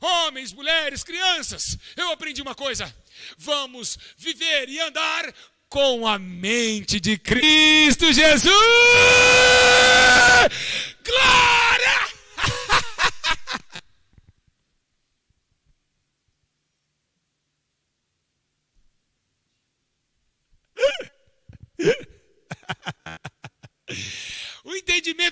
homens, mulheres, crianças, eu aprendi uma coisa. Vamos viver e andar com a mente de Cristo Jesus. Glória! O entendimento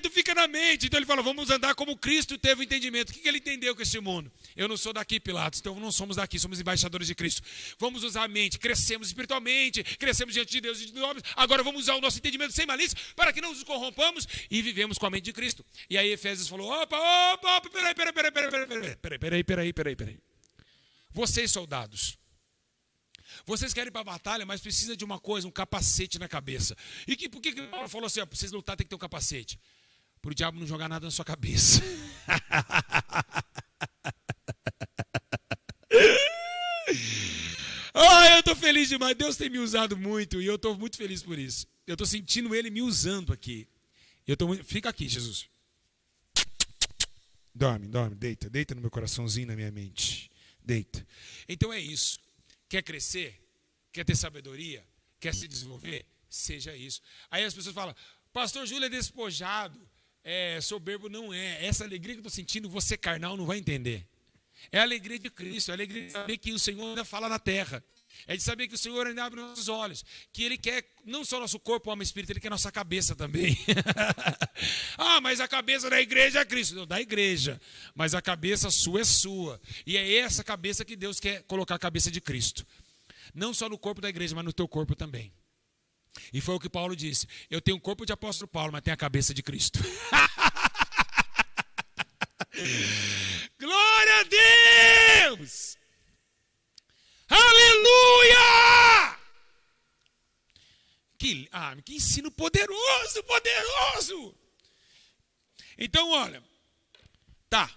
Exatamente. Então ele fala, vamos andar como Cristo teve o entendimento. O que ele entendeu com esse mundo? Eu não sou daqui, Pilatos, então não somos daqui, somos embaixadores de Cristo. Vamos usar a mente, crescemos espiritualmente, crescemos diante de Deus e de homens. Agora vamos usar o nosso entendimento sem malícia, para que não nos corrompamos e vivemos com a mente de Cristo. E aí Efésios falou, opa, peraí. Vocês, soldados, vocês querem ir para a batalha, mas precisa de uma coisa, um capacete na cabeça. E por que Paulo falou assim, para vocês lutar tem que ter um capacete? Para o diabo não jogar nada na sua cabeça. Eu estou feliz demais, Deus tem me usado muito e eu estou muito feliz por isso. Eu estou sentindo Ele me usando aqui. Fica aqui, Jesus. Dorme, deita no meu coraçãozinho, na minha mente. Deita. Então é isso. Quer crescer? Quer ter sabedoria? Quer se desenvolver? Seja isso. Aí as pessoas falam, pastor Júlio é despojado, soberbo. Não é. Essa alegria que eu estou sentindo, você carnal não vai entender. É a alegria de Cristo, é a alegria de saber que o Senhor ainda fala na terra. É de saber que o Senhor ainda abre nossos olhos. Que Ele quer não só nosso corpo, alma e espírito, Ele quer nossa cabeça também. Mas a cabeça da igreja é Cristo. Não, da igreja. Mas a cabeça sua é sua. E é essa cabeça que Deus quer colocar a cabeça de Cristo. Não só no corpo da igreja, mas no teu corpo também. E foi o que Paulo disse. Eu tenho o corpo de apóstolo Paulo, mas tenho a cabeça de Cristo. Glória a Deus! Aleluia! Que ensino poderoso! Então, olha, tá.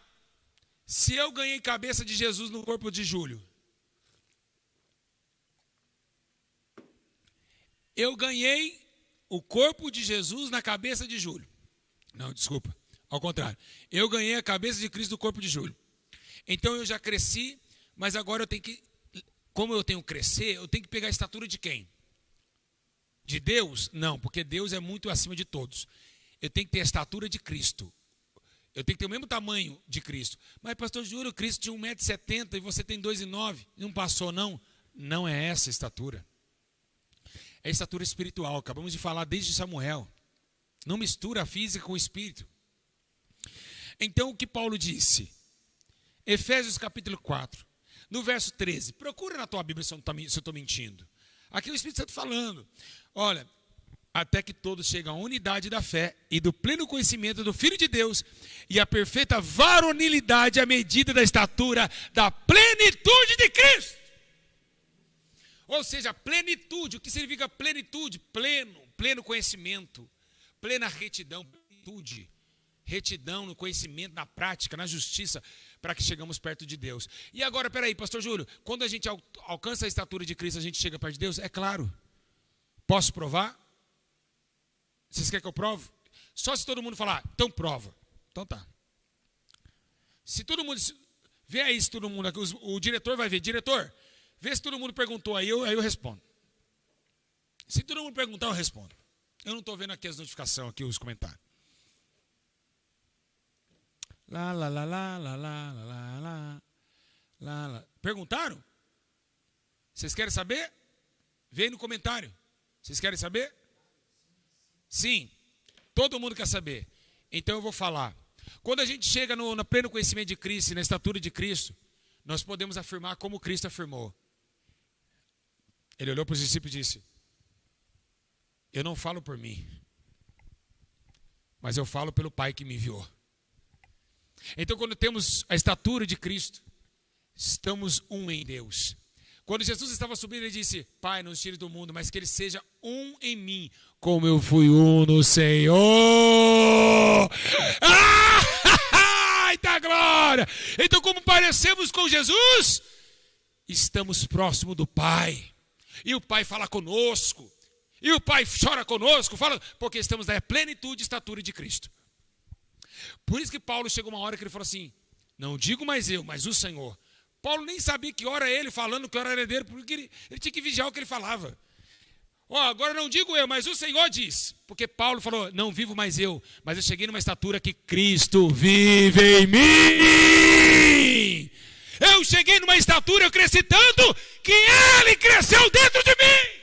Se eu ganhei cabeça de Jesus no corpo de Júlio, eu ganhei o corpo de Jesus na cabeça de Júlio. Não, desculpa. Ao contrário. Eu ganhei a cabeça de Cristo no corpo de Júlio. Então eu já cresci, mas agora eu tenho que, como eu tenho que crescer, eu tenho que pegar a estatura de quem? De Deus? Não, porque Deus é muito acima de todos. Eu tenho que ter a estatura de Cristo. Eu tenho que ter o mesmo tamanho de Cristo. Mas, pastor Júlio, Cristo tinha 1,70 m e você tem 2,9 m. Não passou, não? Não é essa a estatura. É a estatura espiritual. Acabamos de falar desde Samuel. Não mistura a física com o espírito. Então, o que Paulo disse? Efésios capítulo 4, no verso 13. Procura na tua Bíblia se eu estou mentindo. Aqui é o Espírito Santo falando. Olha, até que todos chegam à unidade da fé e do pleno conhecimento do Filho de Deus e à perfeita varonilidade à medida da estatura da plenitude de Cristo. Ou seja, plenitude. O que significa plenitude? Pleno conhecimento, plena retidão, plenitude. Retidão no conhecimento, na prática, na justiça, para que chegamos perto de Deus. E agora, peraí, pastor Júlio, quando a gente alcança a estatura de Cristo, a gente chega perto de Deus? É claro. Posso provar? Vocês querem que eu prove? Só se todo mundo falar, então prova. Então tá. Se todo mundo, vê aí se todo mundo, o diretor vai ver. Diretor, vê se todo mundo perguntou aí eu respondo. Se todo mundo perguntar, eu respondo. Eu não estou vendo aqui as notificações, aqui os comentários. Lá. Perguntaram? Vocês querem saber? Vê aí no comentário. Vocês querem saber? Sim. Todo mundo quer saber. Então eu vou falar. Quando a gente chega no pleno conhecimento de Cristo, na estatura de Cristo, nós podemos afirmar como Cristo afirmou. Ele olhou para os discípulos e disse: eu não falo por mim, mas eu falo pelo Pai que me enviou. Então, quando temos a estatura de Cristo, estamos um em Deus. Quando Jesus estava subindo, ele disse: Pai, não os tire do mundo, mas que ele seja um em mim, como eu fui um no Senhor. Eita glória! Então, como parecemos com Jesus, estamos próximo do Pai. E o Pai fala conosco. E o Pai chora conosco, fala, porque estamos na plenitude e estatura de Cristo. Por isso que Paulo chegou uma hora que ele falou assim: não digo mais eu, mas o Senhor. Paulo nem sabia que hora ele falando, que hora era dele, porque ele tinha que vigiar o que ele falava. Agora não digo eu, mas o Senhor diz. Porque Paulo falou: não vivo mais eu, mas eu cheguei numa estatura que Cristo vive em mim. Eu cheguei numa estatura, eu cresci tanto, que Ele cresceu dentro de mim.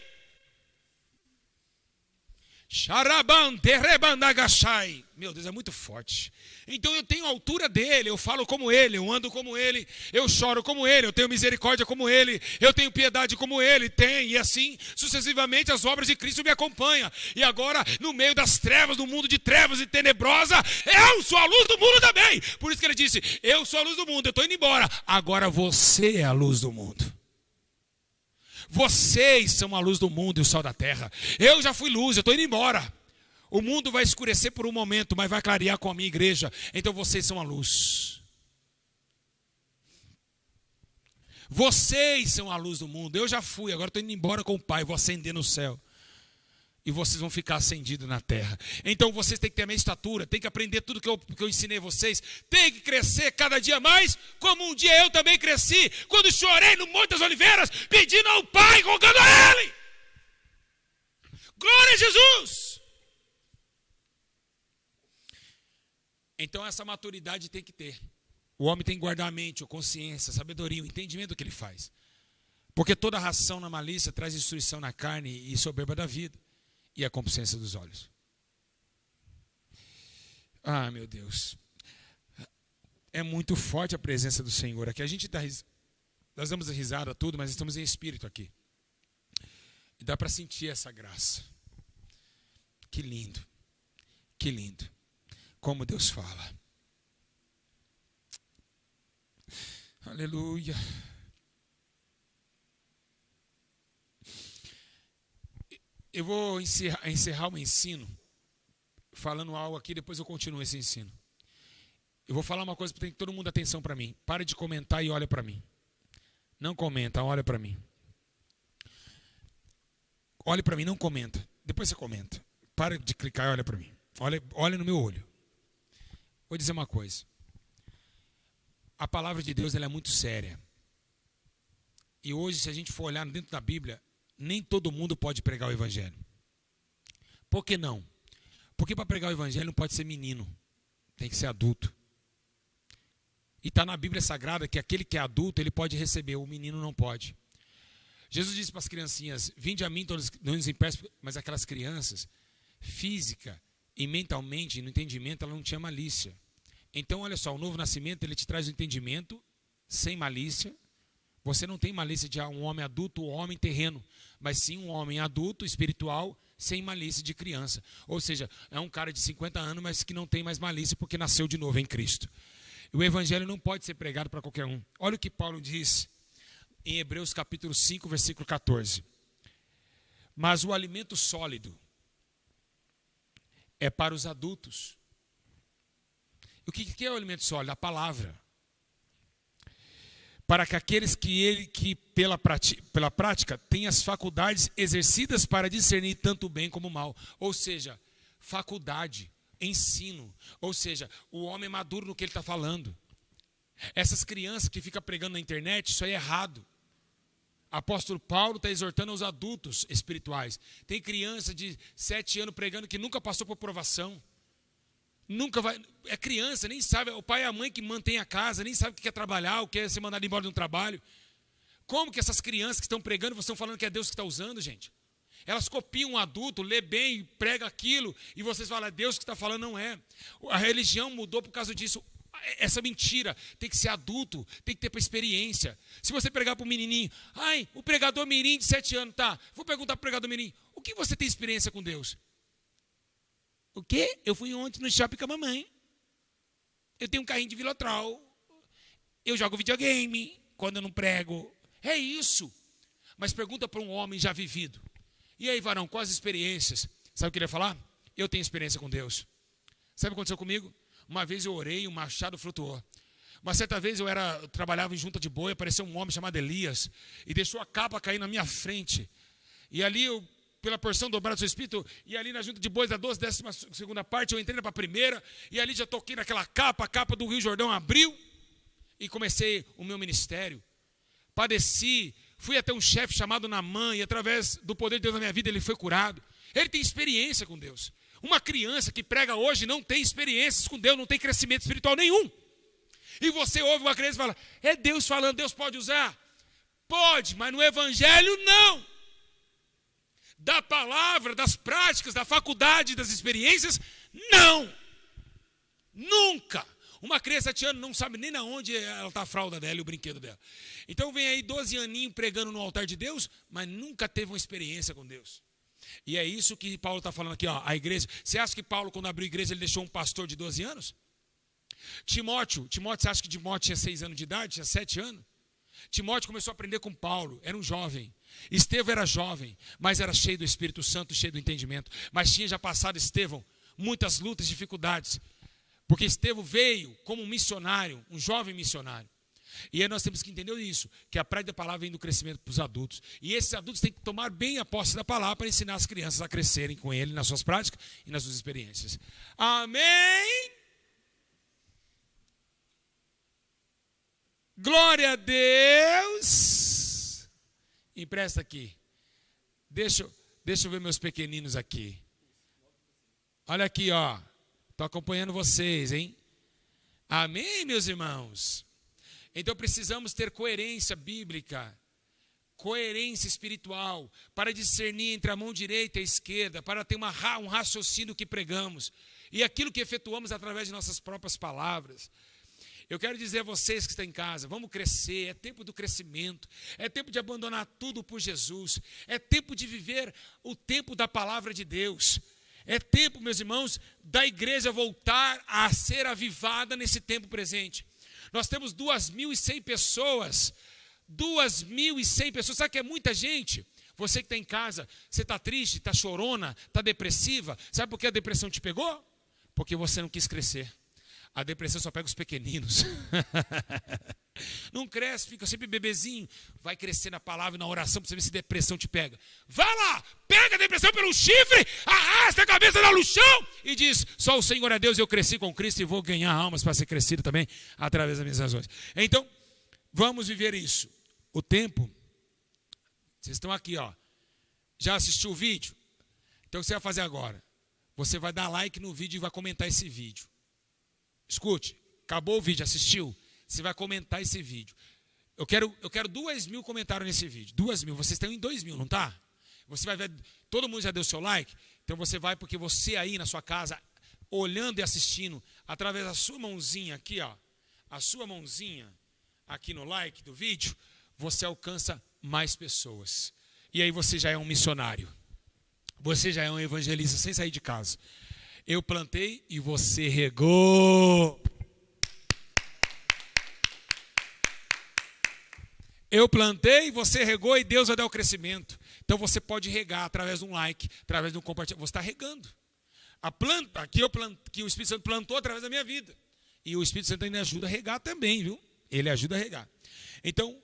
Meu Deus, é muito forte. Então eu tenho a altura dele, eu falo como ele, eu ando como ele, eu choro como ele, eu tenho misericórdia como ele, eu tenho piedade como ele tem. E assim, sucessivamente, as obras de Cristo me acompanham. E agora, no meio das trevas, no mundo de trevas e tenebrosa, eu sou a luz do mundo também. Por isso que ele disse, eu sou a luz do mundo, eu estou indo embora. Agora você é a luz do mundo. Vocês são a luz do mundo e o sal da terra. Eu já fui luz, eu estou indo embora. O mundo vai escurecer por um momento, mas vai clarear com a minha igreja. Então vocês são a luz. Vocês são a luz do mundo. Eu já fui, agora estou indo embora com o Pai. Vou acender no céu. E vocês vão ficar acendidos na terra. Então vocês têm que ter a minha estatura. Tem que aprender tudo que eu ensinei vocês. Tem que crescer cada dia mais. Como um dia eu também cresci. Quando chorei no Monte das Oliveiras. Pedindo ao Pai, rogando a Ele. Glória a Jesus. Então essa maturidade tem que ter. O homem tem que guardar a mente, a consciência, a sabedoria, o entendimento do que ele faz. Porque toda ração na malícia traz destruição na carne e soberba da vida. E a concupiscência dos olhos. Ah, meu Deus. É muito forte a presença do Senhor aqui. Nós damos risada tudo, mas estamos em espírito aqui. E dá para sentir essa graça. Que lindo. Que lindo. Como Deus fala. Aleluia. Eu vou encerrar o ensino falando algo aqui, depois eu continuo esse ensino. Eu vou falar uma coisa que tem que todo mundo atenção para mim. Pare de comentar e olha para mim. Não comenta, olha para mim. Olhe para mim, não comenta. Depois você comenta. Para de clicar e olha para mim. Olha no meu olho. Vou dizer uma coisa. A palavra de Deus ela é muito séria. E hoje, se a gente for olhar dentro da Bíblia, nem todo mundo pode pregar o Evangelho. Por que não? Porque para pregar o Evangelho não pode ser menino. Tem que ser adulto. E está na Bíblia Sagrada que aquele que é adulto, ele pode receber, o menino não pode. Jesus disse para as criancinhas, vinde a mim todos não nos impeçam, mas aquelas crianças, física e mentalmente, no entendimento, ela não tinha malícia. Então, olha só, o novo nascimento, ele te traz o entendimento sem malícia. Você não tem malícia de um homem adulto ou homem terreno, mas sim um homem adulto, espiritual, sem malícia de criança. Ou seja, é um cara de 50 anos, mas que não tem mais malícia porque nasceu de novo em Cristo. E o Evangelho não pode ser pregado para qualquer um. Olha o que Paulo diz em Hebreus capítulo 5, versículo 14. Mas o alimento sólido é para os adultos. O que é o alimento sólido? A palavra. Para que aqueles que pela prática têm as faculdades exercidas para discernir tanto o bem como o mal. Ou seja, faculdade, ensino. Ou seja, o homem maduro no que ele está falando. Essas crianças que ficam pregando na internet, isso aí é errado. Apóstolo Paulo está exortando os adultos espirituais. Tem criança de 7 anos pregando que nunca passou por provação. Nunca vai, é criança, nem sabe, o pai e a mãe que mantém a casa, nem sabe o que é trabalhar, o que é ser mandado embora de um trabalho. Como que essas crianças que estão pregando, vocês estão falando que é Deus que está usando, gente? Elas copiam um adulto, lê bem, prega aquilo, e vocês falam, é Deus que está falando, não é. A religião mudou por causa disso. Essa mentira, tem que ser adulto, tem que ter para experiência. Se você pregar para um menininho, o pregador mirim de 7 anos, tá, vou perguntar para o pregador mirim, o que você tem experiência com Deus? O quê? Eu fui ontem no shopping com a mamãe. Eu tenho um carrinho de Velotrol. Eu jogo videogame quando eu não prego. É isso. Mas pergunta para um homem já vivido. E aí, varão, quais as experiências? Sabe o que ele ia falar? Eu tenho experiência com Deus. Sabe o que aconteceu comigo? Uma vez eu orei, um machado flutuou. Uma certa vez eu trabalhava em junta de boi, apareceu um homem chamado Elias e deixou a capa cair na minha frente. E ali pela porção dobrada do seu espírito, e ali na junta de bois da 12ª parte, eu entrei para a primeira, e ali já toquei naquela capa, a capa do Rio Jordão abriu, e comecei o meu ministério. Padeci, fui até um chefe chamado Naamã, e através do poder de Deus na minha vida, ele foi curado. Ele tem experiência com Deus. Uma criança que prega hoje não tem experiências com Deus, não tem crescimento espiritual nenhum. E você ouve uma criança e fala, é Deus falando, Deus pode usar? Pode, mas no Evangelho não. Da palavra, das práticas, da faculdade, das experiências, não. Nunca! Uma criança de 7 anos não sabe nem onde ela está a fralda dela e o brinquedo dela. Então vem aí 12 aninhos pregando no altar de Deus, mas nunca teve uma experiência com Deus. E é isso que Paulo está falando aqui, ó, a igreja. Você acha que Paulo, quando abriu a igreja, ele deixou um pastor de 12 anos? Timóteo, você acha que Timóteo tinha 6 anos de idade, tinha 7 anos? Timóteo começou a aprender com Paulo, era um jovem. Estevão era jovem, mas era cheio do Espírito Santo, cheio do entendimento. Mas tinha já passado, Estevão, muitas lutas, dificuldades. Porque Estevão veio como um missionário, um jovem missionário. E aí nós temos que entender isso, que a prática da palavra vem do crescimento para os adultos. E esses adultos têm que tomar bem a posse da palavra para ensinar as crianças a crescerem com ele nas suas práticas e nas suas experiências. Amém? Glória a Deus. Empresta aqui. Deixa eu ver meus pequeninos aqui. Olha aqui, ó. Estou acompanhando vocês, hein? Amém, meus irmãos? Então precisamos ter coerência bíblica, coerência espiritual, para discernir entre a mão direita e a esquerda, para ter um raciocínio que pregamos e aquilo que efetuamos através de nossas próprias palavras. Eu quero dizer a vocês que estão em casa, vamos crescer, é tempo do crescimento, é tempo de abandonar tudo por Jesus, é tempo de viver o tempo da palavra de Deus. É tempo, meus irmãos, da igreja voltar a ser avivada nesse tempo presente. Nós temos 2.100 pessoas. 2.100 pessoas. Sabe que é muita gente? Você que está em casa, você está triste, está chorona, está depressiva. Sabe por que a depressão te pegou? Porque você não quis crescer. A depressão só pega os pequeninos. Não cresce, fica sempre bebezinho. Vai crescer na palavra e na oração para você ver se depressão te pega. Vai lá, pega a depressão pelo chifre, arrasta a cabeça no chão e diz: só o Senhor é Deus, eu cresci com Cristo e vou ganhar almas para ser crescido também através das minhas razões. Então, vamos viver isso. O tempo, vocês estão aqui, ó. Já assistiu o vídeo? Então o que você vai fazer agora? Você vai dar like no vídeo e vai comentar esse vídeo. Escute, acabou o vídeo, assistiu? Você vai comentar esse vídeo. Eu quero 2.000 comentários nesse vídeo. 2.000, vocês estão em 2.000, não tá? Você vai ver, todo mundo já deu seu like? Então você vai, porque você aí na sua casa, olhando e assistindo, através da sua mãozinha aqui, ó, a sua mãozinha aqui no like do vídeo, você alcança mais pessoas. E aí você já é um missionário. Você já é um evangelista sem sair de casa. Eu plantei e você regou. Eu plantei e você regou e Deus vai dar o crescimento. Então você pode regar através de um like, através de um compartilhamento. Você está regando. A planta que o Espírito Santo plantou através da minha vida. E o Espírito Santo ainda ajuda a regar também, viu? Ele ajuda a regar. Então,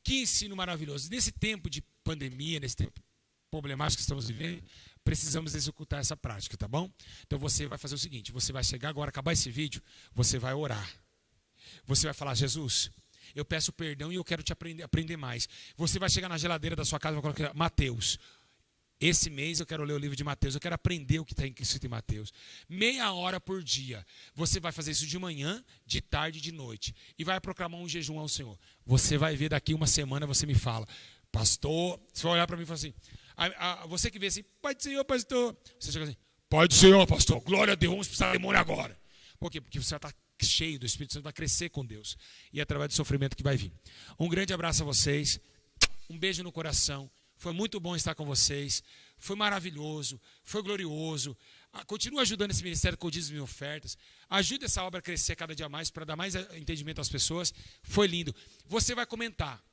que ensino maravilhoso. Nesse tempo de pandemia, nesse tempo problemático que estamos vivendo, precisamos executar essa prática, tá bom? Então você vai fazer o seguinte, você vai chegar agora, acabar esse vídeo, você vai orar. Você vai falar: Jesus, eu peço perdão e eu quero te aprender mais. Você vai chegar na geladeira da sua casa e vai colocar Mateus. Esse mês eu quero ler o livro de Mateus, eu quero aprender o que está escrito em Mateus. Meia hora por dia. Você vai fazer isso de manhã, de tarde e de noite. E vai proclamar um jejum ao Senhor. Você vai ver daqui uma semana, você me fala: pastor, você vai olhar para mim e falar assim, você que vê assim: Pai do Senhor, pastor. Você chega assim: Pai do Senhor, pastor, glória a Deus, vamos expulsar o demônio agora. Por quê? Porque você vai estar cheio do Espírito Santo, vai crescer com Deus. E é através do sofrimento que vai vir. Um grande abraço a vocês. Um beijo no coração. Foi muito bom estar com vocês. Foi maravilhoso. Foi glorioso. Continua ajudando esse ministério com dízimos e ofertas. Ajude essa obra a crescer cada dia mais, para dar mais entendimento às pessoas. Foi lindo. Você vai comentar.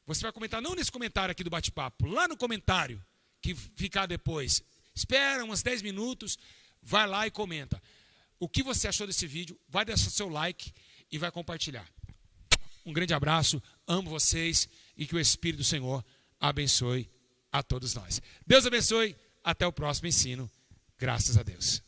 Você vai comentar, não nesse comentário aqui do bate-papo, lá no comentário que ficar depois. Espera uns 10 minutos, vai lá e comenta. O que você achou desse vídeo? Vai deixar seu like e vai compartilhar. Um grande abraço, amo vocês e que o Espírito do Senhor abençoe a todos nós. Deus abençoe, até o próximo ensino. Graças a Deus.